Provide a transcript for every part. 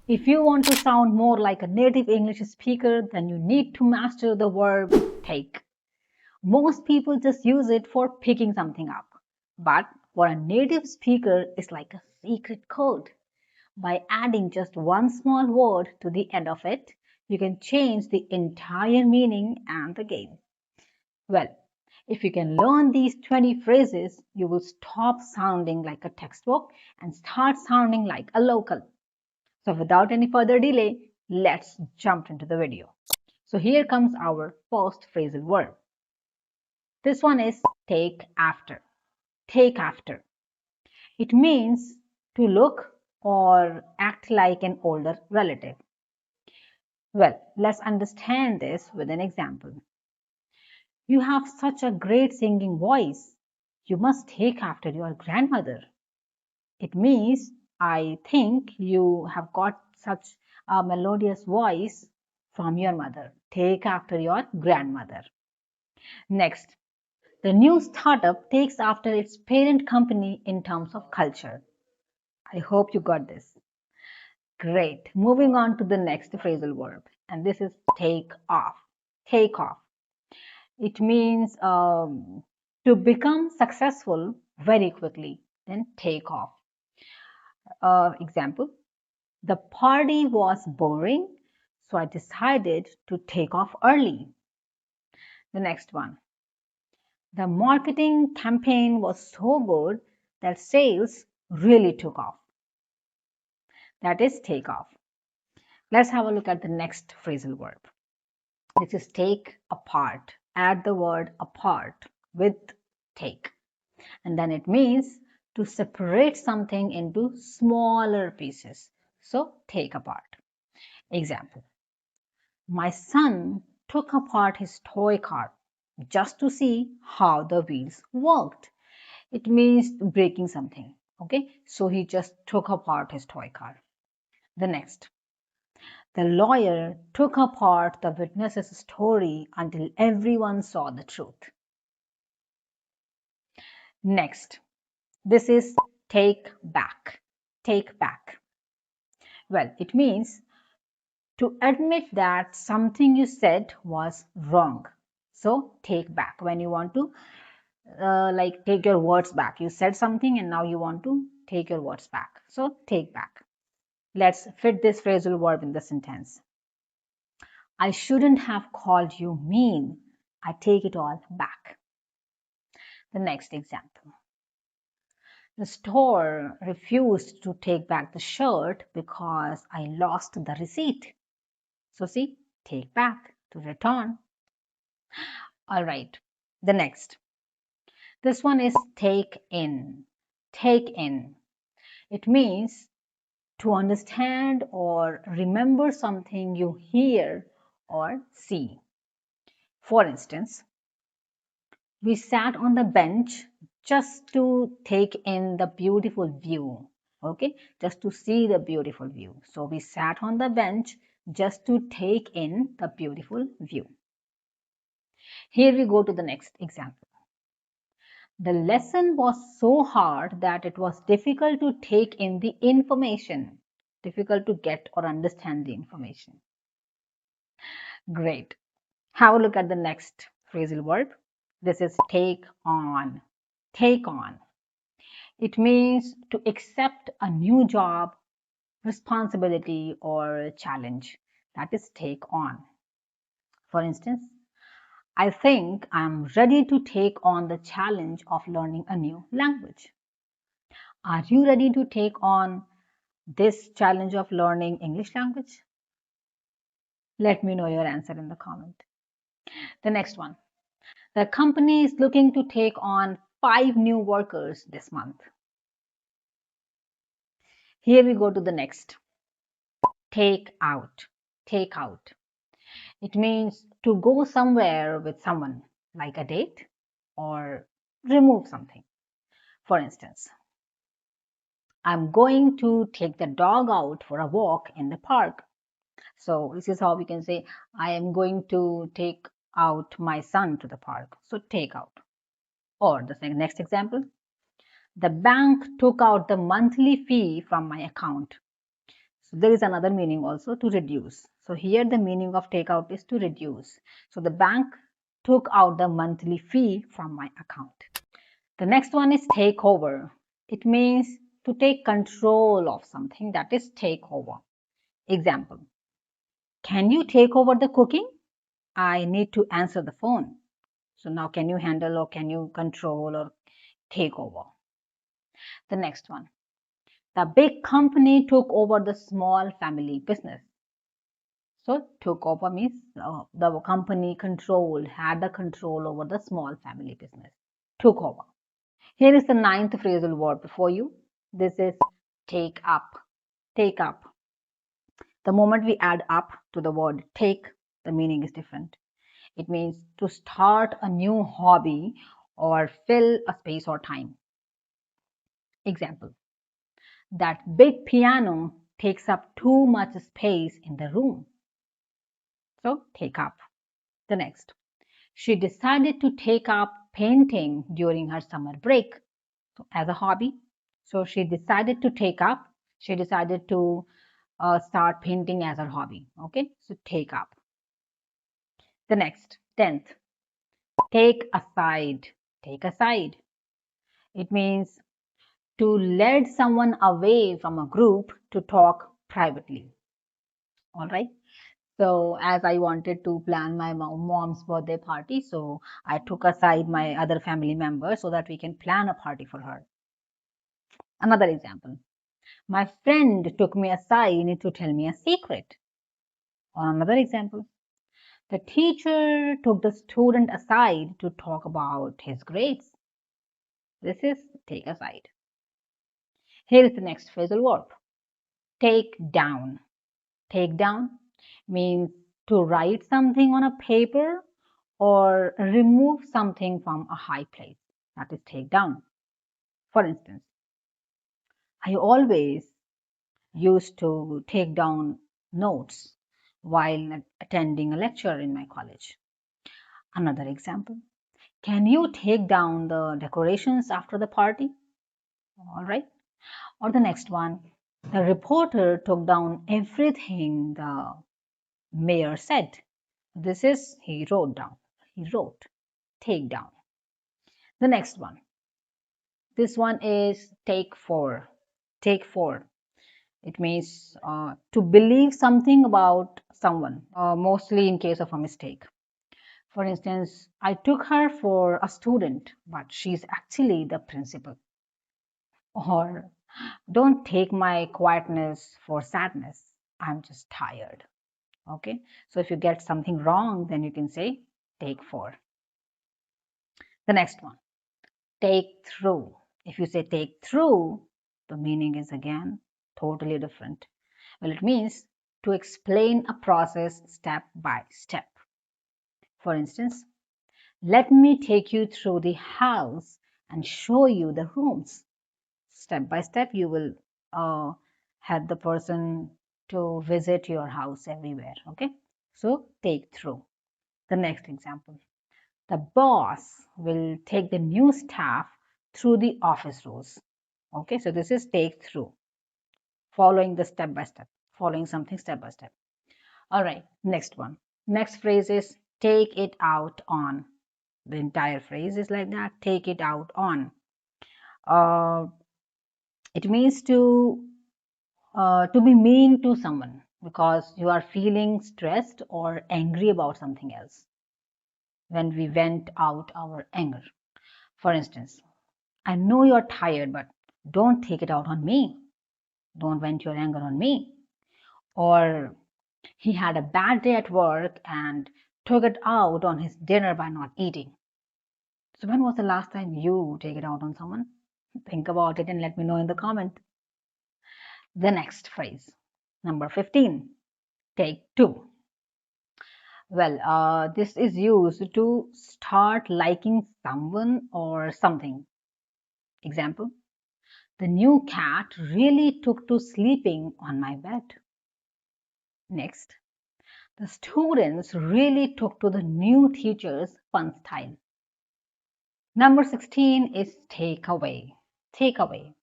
If you want to sound more like a native English speaker, then you need to master the verb take. Most people just use it for picking something up. But for a native speaker, it's like a secret code. By adding just one small word to the end of it, you can change the entire meaning and the game. Well, if you can learn these 20 phrases, you will stop sounding like a textbook and start sounding like a local. So without any further delay, let's jump into the video. So here comes our first phrasal verb. This one is take after. Take after. It means to look or act like an older relative. Well, let's understand this with an example. You have such a great singing voice. You must take after your grandmother. It means, I think you have got such a melodious voice from your mother. Take after your grandmother. Next, the new startup takes after its parent company in terms of culture. I hope you got this. Great. Moving on to the next phrasal verb, and this is take off. Take off. It means to become successful very quickly, then take off. Example, the party was boring, so I decided to take off early. The next one, the marketing campaign was so good that sales really took off. That is take off. Let's have a look at the next phrasal verb. This is take apart. Add the word apart with take. And then it means to separate something into smaller pieces. So take apart. Example, my son took apart his toy car just to see how the wheels worked. It means breaking something. Okay, so he just took apart his toy car. The next, the lawyer took apart the witness's story until everyone saw the truth. Next, this is take back. Take back. Well, it means to admit that something you said was wrong. So take back. When you want to like take your words back. You said something and now you want to take your words back. So take back. Let's fit this phrasal verb in the sentence. I shouldn't have called you mean. I take it all back. The next example. The store refused to take back the shirt because I lost the receipt. So see, take back, to return. All right, the next. This one is take in. Take in. It means to understand or remember something you hear or see. For instance, we sat on the bench just to take in the beautiful view. Okay, just to see the beautiful view. So we sat on the bench just to take in the beautiful view. Here we go to the next example. The lesson was so hard that it was difficult to take in the information, difficult to get or understand the information. Great. Have a look at the next phrasal verb. This is take on. Take on. It means to accept a new job, responsibility, or challenge. That is take on. For instance, I think I'm ready to take on the challenge of learning a new language. Are you ready to take on this challenge of learning English language? Let me know your answer in the comment. The next one. The company is looking to take on 5 new workers this month. Here we go to the next. Take out. Take out. It means to go somewhere with someone, like a date or remove something. For instance, I'm going to take the dog out for a walk in the park. So this is how we can say, I am going to take out my son to the park. So take out. Or the next example, the bank took out the monthly fee from my account. So there is another meaning also, to reduce. So here the meaning of take out is to reduce. So the bank took out the monthly fee from my account. The next one is take over. It means to take control of something, that is take over. Example, can you take over the cooking? I need to answer the phone. So now can you handle or can you control or take over? The next one, the big company took over the small family business. So took over means the company had the control over the small family business. Took over. Here is the ninth phrasal verb for you. This is take up. Take up. The moment we add up to the word take, the meaning is different. It means to start a new hobby or fill a space or time. Example, that big piano takes up too much space in the room. So take up. The next, she decided to take up painting during her summer break. So as a hobby. So she decided to start painting as her hobby. Okay, so take up. The next, 10th, take aside. Take aside. It means to lead someone away from a group to talk privately. All right. So as I wanted to plan my mom's birthday party, so I took aside my other family members so that we can plan a party for her. Another example, my friend took me aside to tell me a secret. Or another example, the teacher took the student aside to talk about his grades. This is take aside. Here is the next phrasal verb, take down. Take down means to write something on a paper or remove something from a high place. That is take down. For instance, I always used to take down notes while attending a lecture in my college. Another example, can you take down the decorations after the party? All right. Or the next one, the reporter took down everything the mayor said. This is he wrote down. He wrote, take down. The next one, this one is take for. Take for. It means to believe something about someone, mostly in case of a mistake. For instance, I took her for a student, but she's actually the principal. Or don't take my quietness for sadness. I'm just tired. Okay. So if you get something wrong, then you can say take for. The next one, take through. If you say take through, the meaning is again totally different. Well, it means to explain a process step by step. For instance, let me take you through the house and show you the rooms. Step by step, you will have the person to visit your house everywhere. Okay, so take through. The next example, the boss will take the new staff through the office rules. Okay, so this is take through, following the step by step, following something step by step. All right, next one. Next phrase is take it out on. The entire phrase is like that, take it out on. It means to be mean to someone because you are feeling stressed or angry about something else. When we vent out our anger. For instance, I know you're tired, but don't take it out on me. Don't vent your anger on me. Or he had a bad day at work and took it out on his dinner by not eating. So when was the last time you take it out on someone? Think about it and let me know in the comment. The next phrase, number 15, take two. Well, this is used to start liking someone or something. Example, the new cat really took to sleeping on my bed. Next, the students really took to the new teacher's fun style. Number 16 is take away. Take away.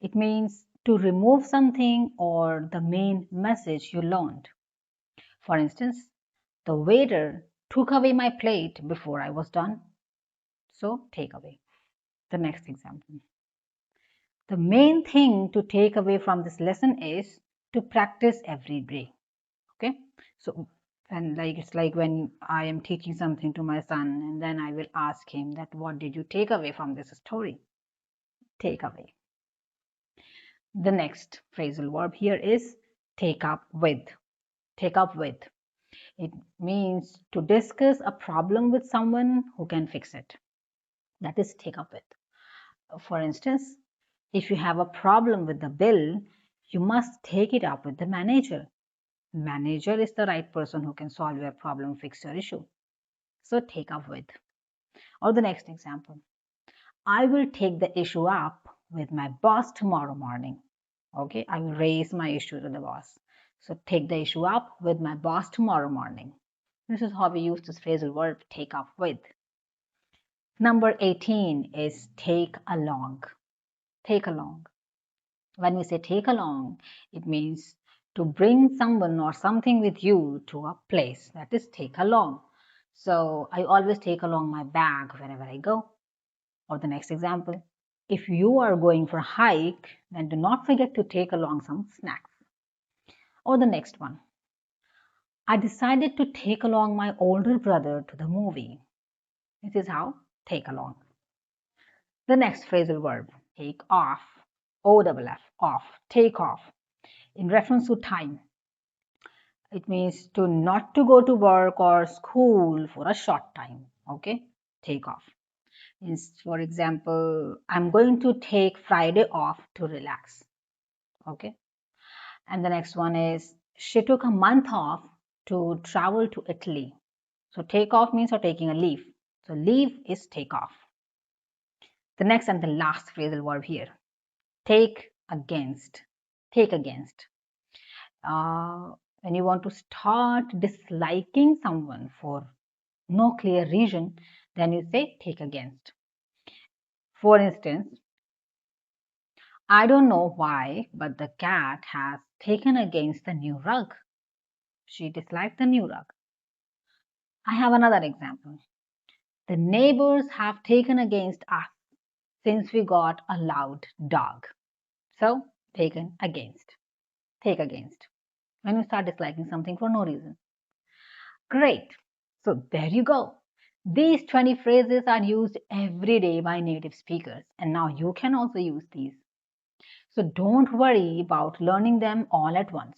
It means to remove something or the main message you learned. For instance, the waiter took away my plate before I was done. So take away. The next example. The main thing to take away from this lesson is to practice every day. Okay. So, and like it's like when I am teaching something to my son and then I will ask him that what did you take away from this story? Take away. The next phrasal verb here is take up with. Take up with. It means to discuss a problem with someone who can fix it. That is take up with. For instance, if you have a problem with the bill, you must take it up with the manager. Manager is the right person who can solve your problem, fix your issue. So take up with. Or the next example, I will take the issue up with my boss tomorrow morning. Okay, I will raise my issue to the boss. So take the issue up with my boss tomorrow morning. This is how we use this phrasal verb take up with. Number 18 is take along. Take along. When we say take along, it means to bring someone or something with you to a place. That is take along. So I always take along my bag wherever I go. Or the next example, if you are going for a hike, then do not forget to take along some snacks. Or the next one, I decided to take along my older brother to the movie. This is how take along. The next phrasal verb, take off, O-double-F, off, take off, in reference to time. It means to not to go to work or school for a short time. Okay, take off. Means, for example, I'm going to take Friday off to relax. Okay. And the next one is she took a month off to travel to Italy. So take off means you're taking a leave. So leave is take off. The next and the last phrasal verb here, take against. Take against. When you want to start disliking someone for no clear reason, then you say take against. For instance, I don't know why, but the cat has taken against the new rug. She disliked the new rug. I have another example. The neighbors have taken against us since we got a loud dog. So, taken against. Take against. When you start disliking something for no reason. Great. So, there you go. These 20 phrases are used every day by native speakers, and now you can also use these. So, don't worry about learning them all at once.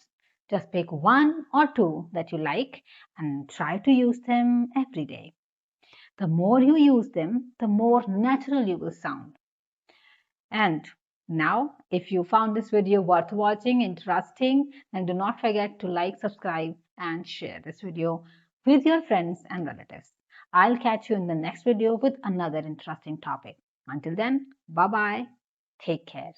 Just pick one or two that you like and try to use them every day. The more you use them, the more natural you will sound. And now, if you found this video worth watching, interesting, then do not forget to like, subscribe, and share this video with your friends and relatives. I'll catch you in the next video with another interesting topic. Until then, bye-bye. Take care.